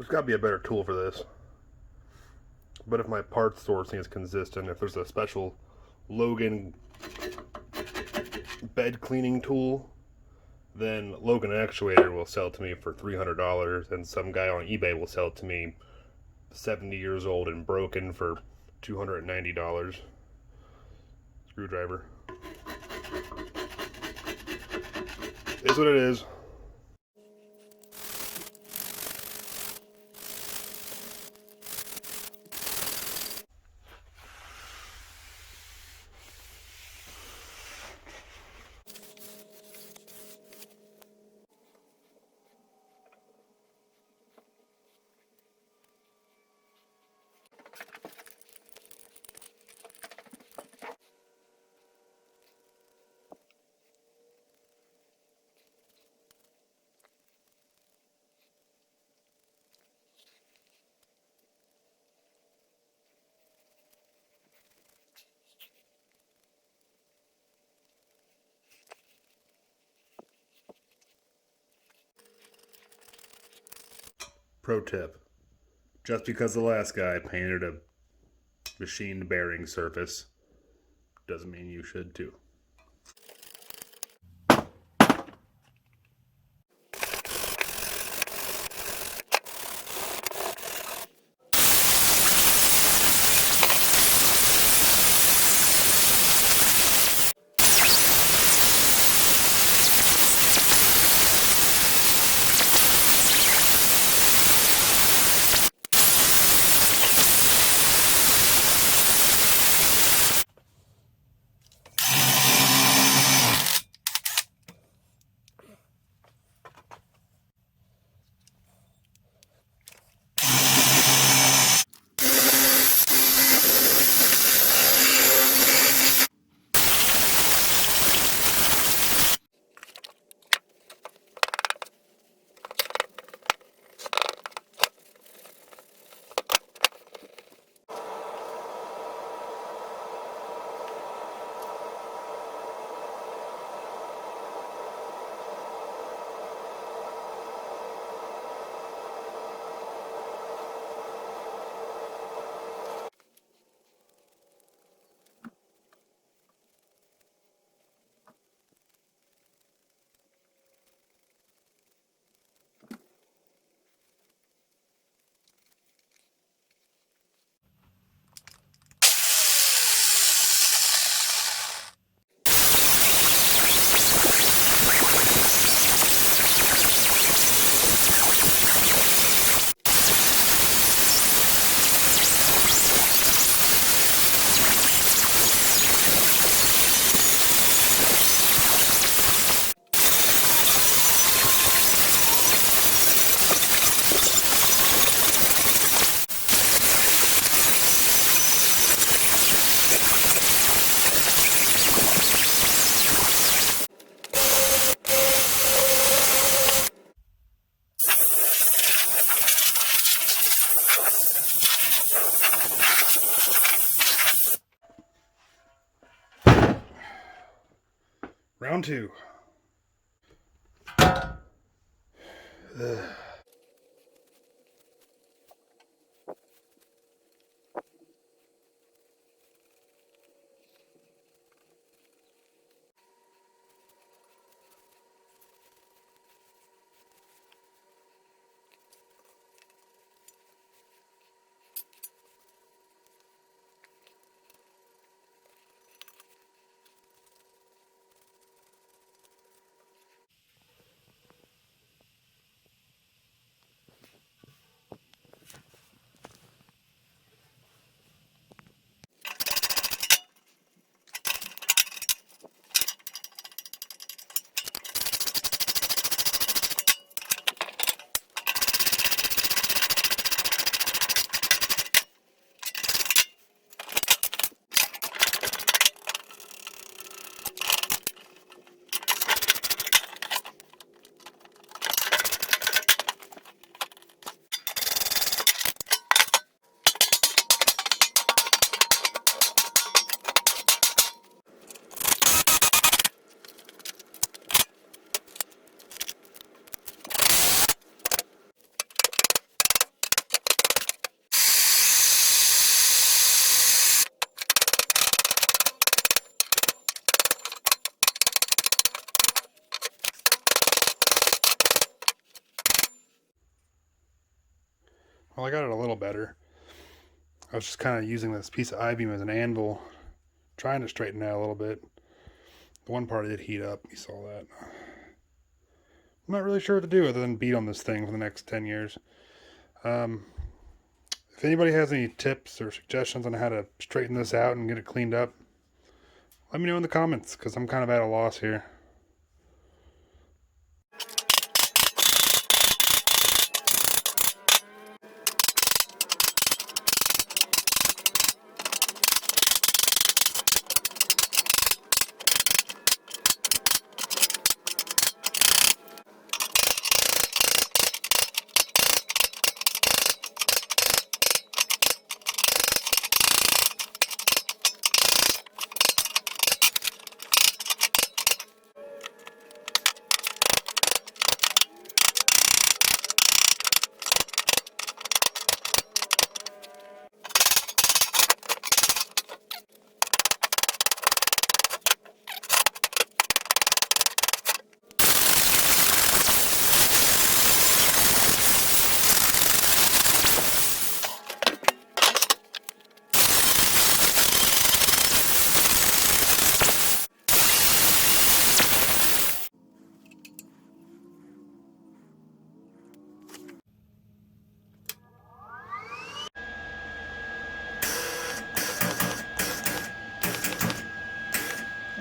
There's got to be a better tool for this. But if my parts sourcing is consistent, if there's a special Logan bed cleaning tool, then Logan Actuator will sell it to me for $300, and some guy on eBay will sell it to me 70 years old and broken for $290. Screwdriver. Is what it is. Pro tip. Just because the last guy painted a machined bearing surface doesn't mean you should too. Round two. Ugh. Well, I got it a little better. I was just kind of using this piece of I-beam as an anvil, trying to straighten it out a little bit. The one part did heat up, you saw that. I'm not really sure what to do other than beat on this thing for the next 10 years. Um, if anybody has any tips or suggestions on how to straighten this out and get it cleaned up, let me know in the comments, because I'm kind of at a loss here.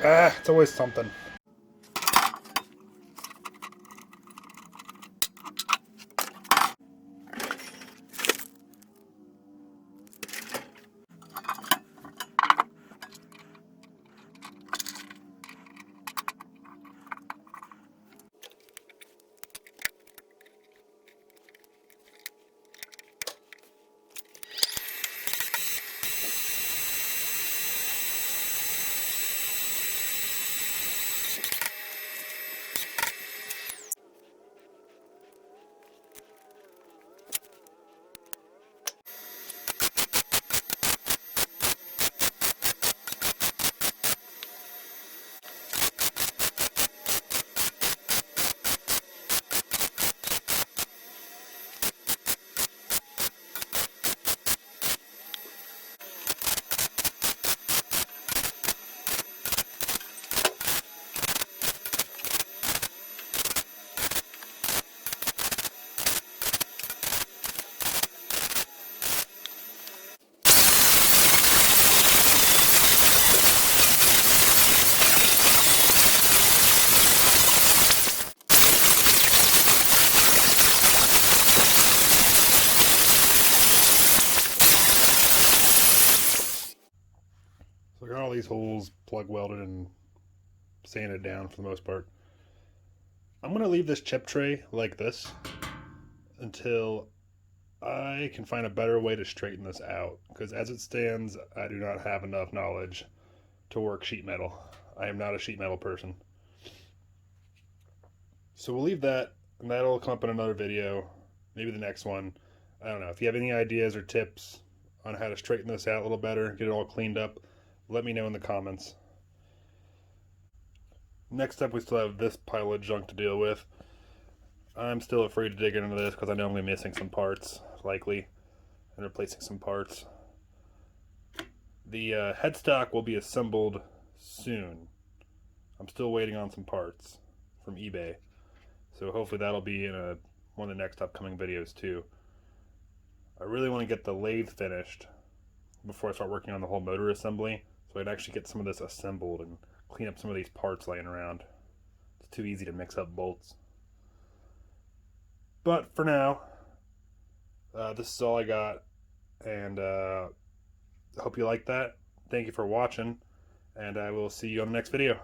Ah, it's always something. So I got all these holes plug welded and sanded down for the most part. I'm going to leave this chip tray like this until I can find a better way to straighten this out, because as it stands, I do not have enough knowledge to work sheet metal. I am not a sheet metal person. So we'll leave that, and that'll come up in another video, maybe the next one. I don't know. If you have any ideas or tips on how to straighten this out a little better, get it all cleaned up, let me know in the comments. Next up, we still have this pile of junk to deal with. I'm still afraid to dig into this because I know I'm going to be missing some parts, likely, and replacing some parts. The headstock will be assembled soon. I'm still waiting on some parts from eBay, so hopefully that'll be in one of the next upcoming videos too. I really want to get the lathe finished before I start working on the whole motor assembly, so I can actually get some of this assembled and clean up some of these parts laying around. It's too easy to mix up bolts. But for now, this is all I got, and I hope you like that. Thank you for watching, and I will see you on the next video.